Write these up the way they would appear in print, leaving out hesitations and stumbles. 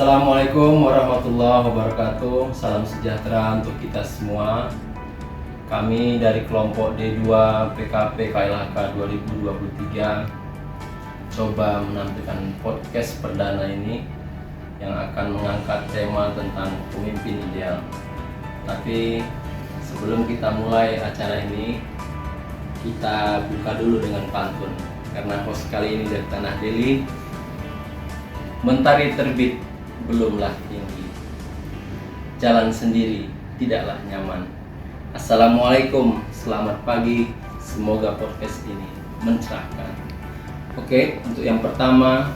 Assalamualaikum warahmatullahi wabarakatuh. Salam sejahtera untuk kita semua. Kami dari kelompok D2 PKP KLHK 2023 coba menampilkan podcast perdana ini yang akan mengangkat tema tentang pemimpin ideal. Tapi sebelum kita mulai acara ini, kita buka dulu dengan pantun. Karena host kali ini dari Tanah Deli. Mentari terbit belumlah tinggi, jalan sendiri tidaklah nyaman. Assalamualaikum, selamat pagi. Semoga podcast ini mencerahkan. Oke, untuk yang pertama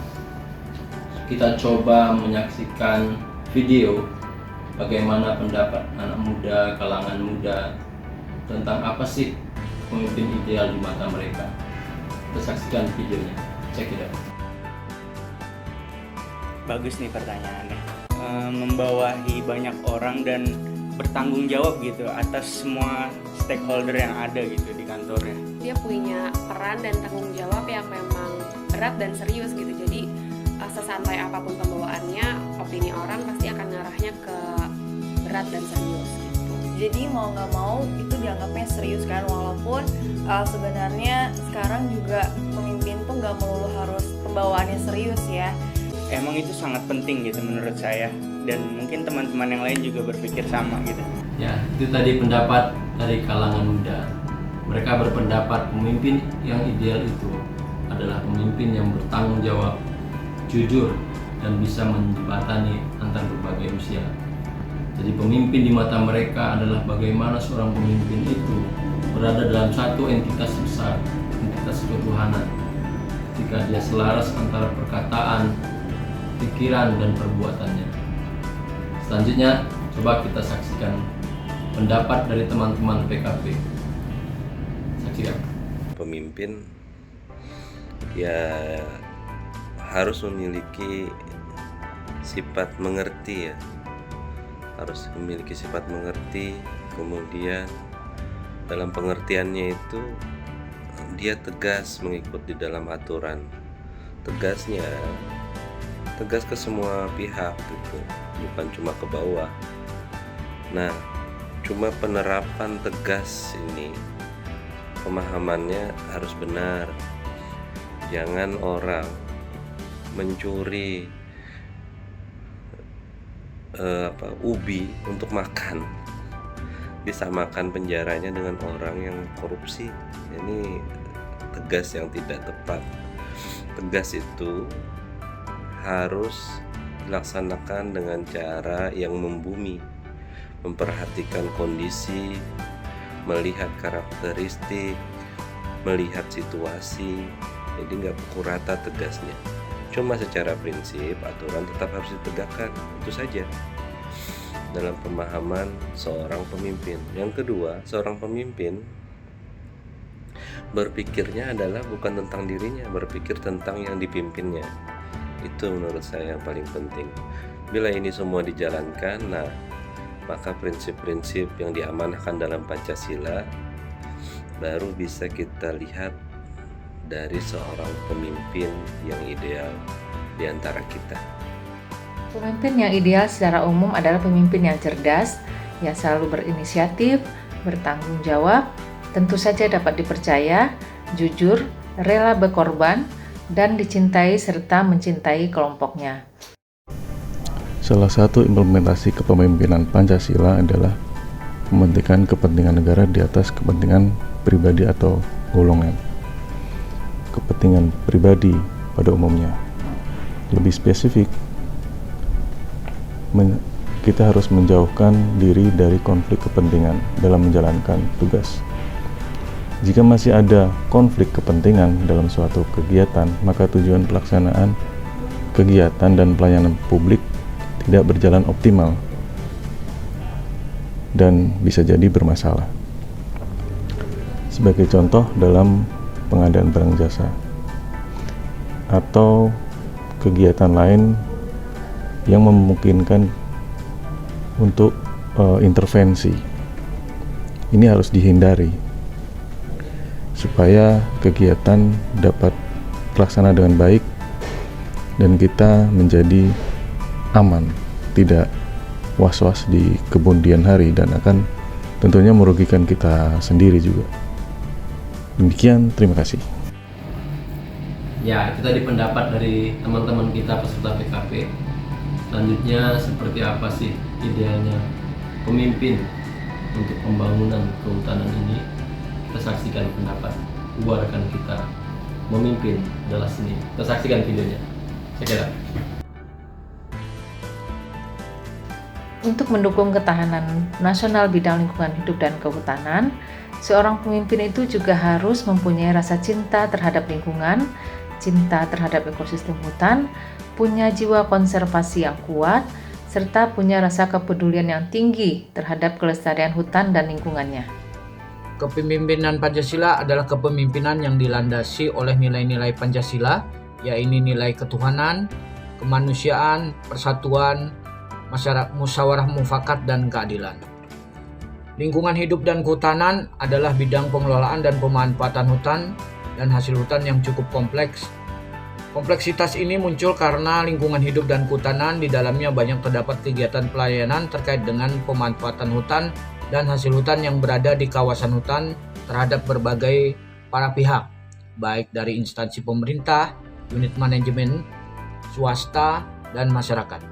kita coba menyaksikan video bagaimana pendapat anak muda, kalangan muda tentang apa sih pemimpin ideal di mata mereka. Kita saksikan videonya. Check it out. Bagus nih pertanyaannya. Membawahi banyak orang dan bertanggung jawab gitu atas semua stakeholder yang ada gitu di kantornya. Dia punya peran dan tanggung jawab yang memang berat dan serius gitu. Jadi sesantai apapun pembawaannya, opini orang pasti akan ngarahnya ke berat dan serius gitu. Jadi mau nggak mau itu dianggapnya serius kan, walaupun sebenarnya sekarang juga pemimpin tuh nggak melulu harus pembawaannya serius ya. Emang itu sangat penting gitu menurut saya, dan mungkin teman-teman yang lain juga berpikir sama gitu. Ya, itu tadi pendapat dari kalangan muda. Mereka berpendapat pemimpin yang ideal itu adalah pemimpin yang bertanggung jawab, jujur, dan bisa menjembatani antar berbagai usia. Jadi pemimpin di mata mereka adalah bagaimana seorang pemimpin itu berada dalam satu entitas besar, entitas ketuhanan. Jika dia selaras antara perkataan, pikiran, dan perbuatannya. Selanjutnya, coba kita saksikan pendapat dari teman-teman PKP. Saksikan. Pemimpin ya harus memiliki sifat mengerti ya. Harus memiliki sifat mengerti, kemudian dalam pengertiannya itu dia tegas mengikuti dalam aturan. Tegas ke semua pihak gitu, bukan cuma ke bawah. Nah, cuma penerapan tegas ini pemahamannya harus benar. Jangan orang mencuri ubi untuk makan, disamakan penjaranya dengan orang yang korupsi. Ini tegas yang tidak tepat. Tegas itu harus dilaksanakan dengan cara yang membumi, memperhatikan kondisi, melihat karakteristik, melihat situasi. Jadi nggak pukul rata tegasnya. Cuma secara prinsip aturan tetap harus ditegakkan, itu saja dalam pemahaman seorang pemimpin. Yang kedua, seorang pemimpin berpikirnya adalah bukan tentang dirinya, berpikir tentang yang dipimpinnya. Itu menurut saya yang paling penting. Bila ini semua dijalankan, nah maka prinsip-prinsip yang diamanahkan dalam Pancasila baru bisa kita lihat dari seorang pemimpin yang ideal di antara kita. Pemimpin yang ideal secara umum adalah pemimpin yang cerdas, yang selalu berinisiatif, bertanggung jawab, tentu saja dapat dipercaya, jujur, rela berkorban, dan dicintai serta mencintai kelompoknya. Salah satu implementasi kepemimpinan Pancasila adalah mementingkan kepentingan negara di atas kepentingan pribadi atau golongan. Kepentingan pribadi pada umumnya. Lebih spesifik, kita harus menjauhkan diri dari konflik kepentingan dalam menjalankan tugas. Jika masih ada konflik kepentingan dalam suatu kegiatan, maka tujuan pelaksanaan kegiatan dan pelayanan publik tidak berjalan optimal dan bisa jadi bermasalah. Sebagai contoh dalam pengadaan barang jasa atau kegiatan lain yang memungkinkan untuk intervensi, ini harus dihindari supaya kegiatan dapat terlaksana dengan baik dan kita menjadi aman, tidak was-was di kemudian hari, dan akan tentunya merugikan kita sendiri juga. Demikian, terima kasih. Ya, itu tadi pendapat dari teman-teman kita peserta PKP. Selanjutnya, seperti apa sih idealnya pemimpin untuk pembangunan kehutanan ini? Kita saksikan pendapat dua rekan kita memimpin adalah seni. Kita saksikan videonya. Saya kira. Untuk mendukung ketahanan nasional bidang lingkungan hidup dan kehutanan, seorang pemimpin itu juga harus mempunyai rasa cinta terhadap lingkungan, cinta terhadap ekosistem hutan, punya jiwa konservasi yang kuat, serta punya rasa kepedulian yang tinggi terhadap kelestarian hutan dan lingkungannya. Kepemimpinan Pancasila adalah kepemimpinan yang dilandasi oleh nilai-nilai Pancasila, yaitu nilai ketuhanan, kemanusiaan, persatuan, musyawarah mufakat, dan keadilan. Lingkungan hidup dan kehutanan adalah bidang pengelolaan dan pemanfaatan hutan dan hasil hutan yang cukup kompleks. Kompleksitas ini muncul karena lingkungan hidup dan kehutanan di dalamnya banyak terdapat kegiatan pelayanan terkait dengan pemanfaatan hutan dan hasil hutan yang berada di kawasan hutan terhadap berbagai para pihak, baik dari instansi pemerintah, unit manajemen, swasta, dan masyarakat.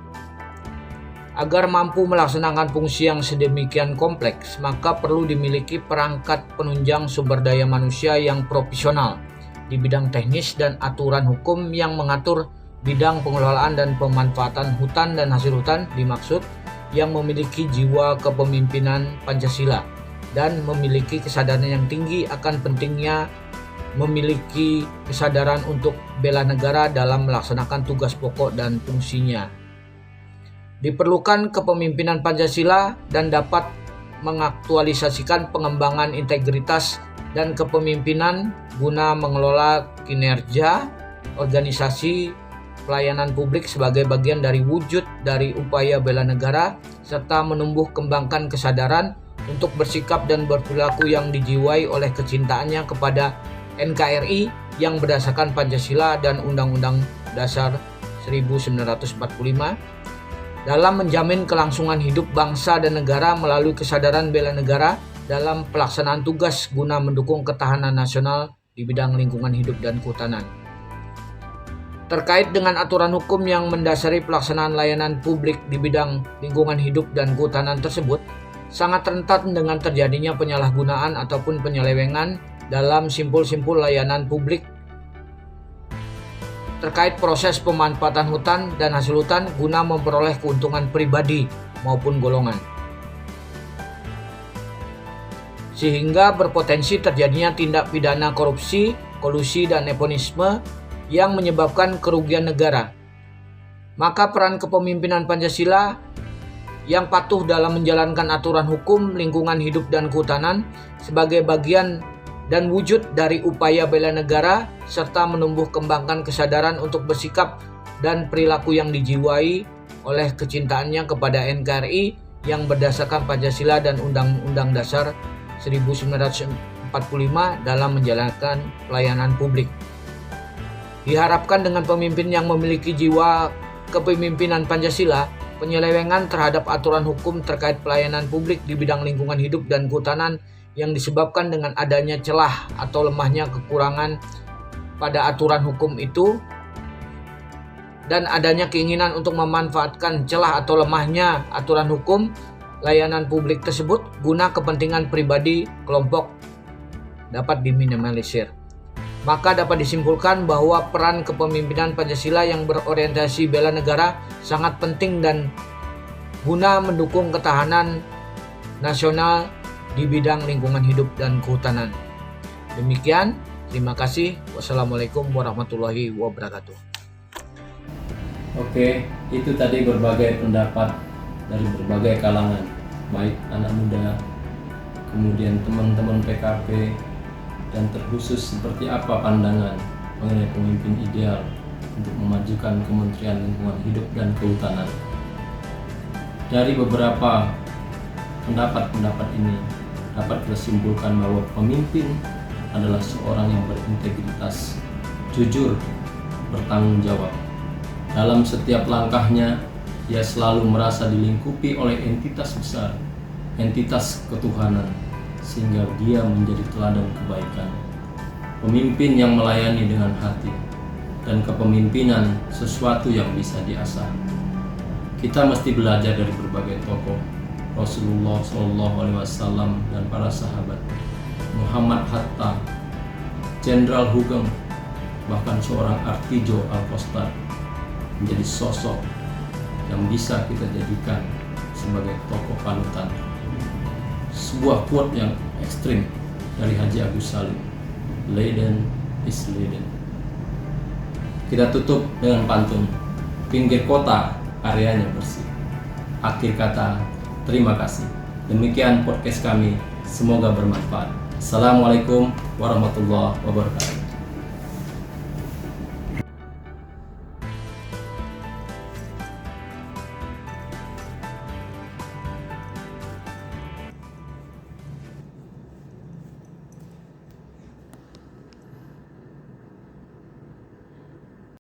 Agar mampu melaksanakan fungsi yang sedemikian kompleks, maka perlu dimiliki perangkat penunjang sumber daya manusia yang profesional di bidang teknis dan aturan hukum yang mengatur bidang pengelolaan dan pemanfaatan hutan dan hasil hutan dimaksud yang memiliki jiwa kepemimpinan Pancasila dan memiliki kesadaran yang tinggi akan pentingnya memiliki kesadaran untuk bela negara dalam melaksanakan tugas pokok dan fungsinya. Diperlukan kepemimpinan Pancasila dan dapat mengaktualisasikan pengembangan integritas dan kepemimpinan guna mengelola kinerja organisasi pelayanan publik sebagai bagian dari wujud dari upaya bela negara, serta menumbuh kembangkan kesadaran untuk bersikap dan berperilaku yang dijiwai oleh kecintaannya kepada NKRI yang berdasarkan Pancasila dan Undang-Undang Dasar 1945 dalam menjamin kelangsungan hidup bangsa dan negara melalui kesadaran bela negara dalam pelaksanaan tugas guna mendukung ketahanan nasional di bidang lingkungan hidup dan kehutanan. Terkait dengan aturan hukum yang mendasari pelaksanaan layanan publik di bidang lingkungan hidup dan kehutanan tersebut, sangat rentan dengan terjadinya penyalahgunaan ataupun penyelewengan dalam simpul-simpul layanan publik terkait proses pemanfaatan hutan dan hasil hutan guna memperoleh keuntungan pribadi maupun golongan, sehingga berpotensi terjadinya tindak pidana korupsi, kolusi, dan nepotisme yang menyebabkan kerugian negara. Maka peran kepemimpinan Pancasila yang patuh dalam menjalankan aturan hukum lingkungan hidup dan kehutanan sebagai bagian dan wujud dari upaya bela negara serta menumbuh kembangkan kesadaran untuk bersikap dan perilaku yang dijiwai oleh kecintaannya kepada NKRI yang berdasarkan Pancasila dan Undang-Undang Dasar 1945 dalam menjalankan pelayanan publik. Diharapkan dengan pemimpin yang memiliki jiwa kepemimpinan Pancasila, penyelewengan terhadap aturan hukum terkait pelayanan publik di bidang lingkungan hidup dan kehutanan yang disebabkan dengan adanya celah atau lemahnya kekurangan pada aturan hukum itu dan adanya keinginan untuk memanfaatkan celah atau lemahnya aturan hukum layanan publik tersebut guna kepentingan pribadi kelompok dapat diminimalisir. Maka dapat disimpulkan bahwa peran kepemimpinan Pancasila yang berorientasi bela negara sangat penting dan guna mendukung ketahanan nasional di bidang lingkungan hidup dan kehutanan. Demikian, terima kasih. Wassalamualaikum warahmatullahi wabarakatuh. Oke, itu tadi berbagai pendapat dari berbagai kalangan, baik anak muda, kemudian teman-teman PKP, dan terkhusus seperti apa pandangan mengenai pemimpin ideal untuk memajukan Kementerian Lingkungan Hidup dan Kehutanan. Dari beberapa pendapat-pendapat ini dapat kita simpulkan bahwa pemimpin adalah seorang yang berintegritas, jujur, bertanggung jawab dalam setiap langkahnya, Ia selalu merasa dilingkupi oleh entitas besar, entitas ketuhanan, sehingga dia menjadi teladan kebaikan. Pemimpin yang melayani dengan hati, dan kepemimpinan sesuatu yang bisa diasah. Kita mesti belajar dari berbagai tokoh, Rasulullah SAW dan para sahabat, Muhammad Hatta, Jenderal Hugeng, bahkan seorang Artijo Alkostar, menjadi sosok yang bisa kita jadikan sebagai tokoh panutan. Sebuah quote yang ekstrim dari Haji Agus Salim, Leiden is Leiden. Kita tutup dengan pantun, pinggir kota areanya bersih. Akhir kata, terima kasih. Demikian podcast kami, semoga bermanfaat. Assalamualaikum warahmatullahi wabarakatuh.